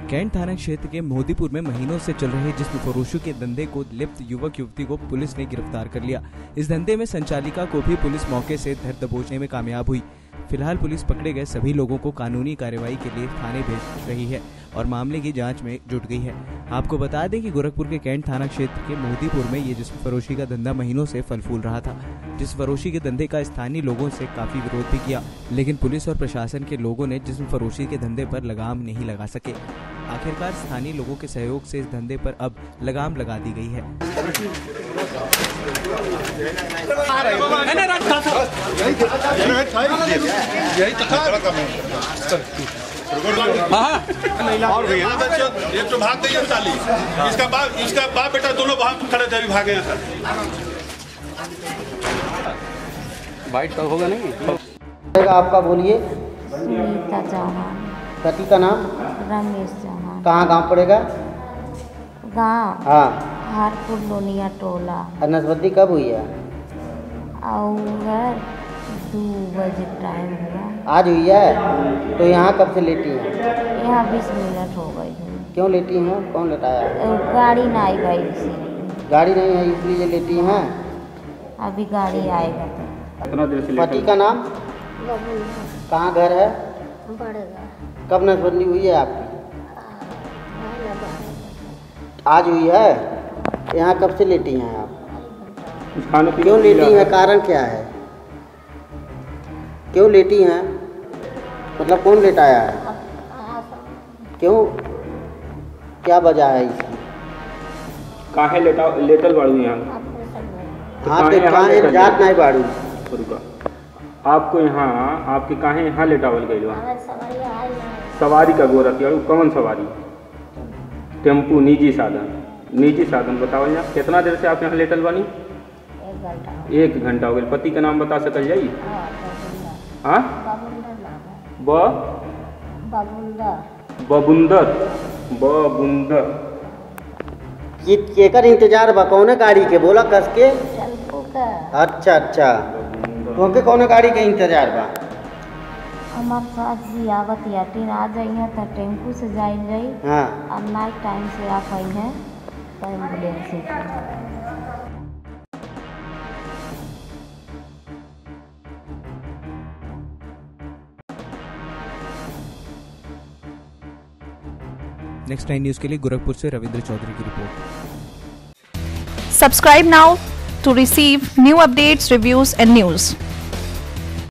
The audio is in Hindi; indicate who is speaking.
Speaker 1: कैंट थाना क्षेत्र के मोदीपुर में महीनों से चल रहे जिस्म फरोशी के धंधे को लिप्त युवक युवती को पुलिस ने गिरफ्तार कर लिया। इस धंधे में संचालिका को भी पुलिस मौके से धर दबोचने में कामयाब हुई। फिलहाल पुलिस पकड़े गए सभी लोगों को कानूनी कार्रवाई के लिए थाने भेज रही है और मामले की जांच में जुट गई है। आपको बता दें कि गोरखपुर के कैंट थाना क्षेत्र के मोदीपुर में ये जिस्म फरोशी का धंधा महीनों से फल फूल रहा था। जिस्म फरोशी के धंधे का स्थानीय लोगों से काफी विरोध भी किया, लेकिन पुलिस और प्रशासन के लोगों ने जिस्म फरोशी के धंधे पर लगाम नहीं लगा सके। आखिरकार स्थानीय लोगों के सहयोग से इस धंधे पर अब लगाम लगा दी गई है।
Speaker 2: और भैया एक तो भाग गई साली, इसका बाप बेटा दोनों भाग खड़े थे, भागे हैं सर।
Speaker 3: बाइट तो होगा नहीं
Speaker 4: आपका बोलिए।
Speaker 5: सुनीता चौहान।
Speaker 4: पति का नाम?
Speaker 5: रमेश चौहान।
Speaker 4: कहाँ गांव पड़ेगा?
Speaker 5: गांव?
Speaker 4: हाँ।
Speaker 5: हारपुर लोनिया टोला।
Speaker 4: नसबंदी कब हुई है?
Speaker 5: और 2 बजे टाइम हुआ।
Speaker 4: आज हुई है? तो यहाँ कब से लेटी हैं?
Speaker 5: यहाँ 20 मिनट हो गई है।
Speaker 4: क्यों लेटी हैं? कौन लेटाया?
Speaker 5: गाड़ी नहीं गई इसीलिए।
Speaker 4: गाड़ी नहीं है इसलिए लेटी हैं?
Speaker 5: अभी गाड़ी आएगा तो।
Speaker 4: पति का नाम? कहाँ घर है? कब नसबंदी हुई है आपकी? आज हुई है? यहाँ कब से लेटी हैं आप? क्यों लेटी हैं? कारण क्या है? क्यों लेटी हैं? मतलब कौन लेटाया है? क्यों, क्या वजह है इसकी?
Speaker 3: काहे लेटल बाड़ू यहाँ?
Speaker 4: हाँ तो काहे जात नहीं बाड़ू?
Speaker 3: आपको यहाँ आपके काहे यहाँ लेटावल गई? सवारी का गोरख यार, कौन सवारी? टेम्पू, निजी साधन बताओ यहाँ। कितना देर से आप यहाँ लेटल बानी? 1 घंटा हो गया। पति का नाम बता सकल जाइए? हाँ, बबुंदर।
Speaker 4: केकर इंतजार बा? कौन गाड़ी के बोला कस के? अच्छा तो कौन गाड़ी के इंतजार बा?
Speaker 5: हमार साथ जी आवत याटिन आ जाई है तो टेम्पू से जाई।
Speaker 4: हाँ।
Speaker 5: और नाइट टाइम से आ पाई है तो एम्बुलेंस से।
Speaker 1: नेक्स्ट 9 न्यूज के लिए गोरखपुर से रविंद्र चौधरी की report.
Speaker 6: Subscribe now to receive new updates, reviews and news.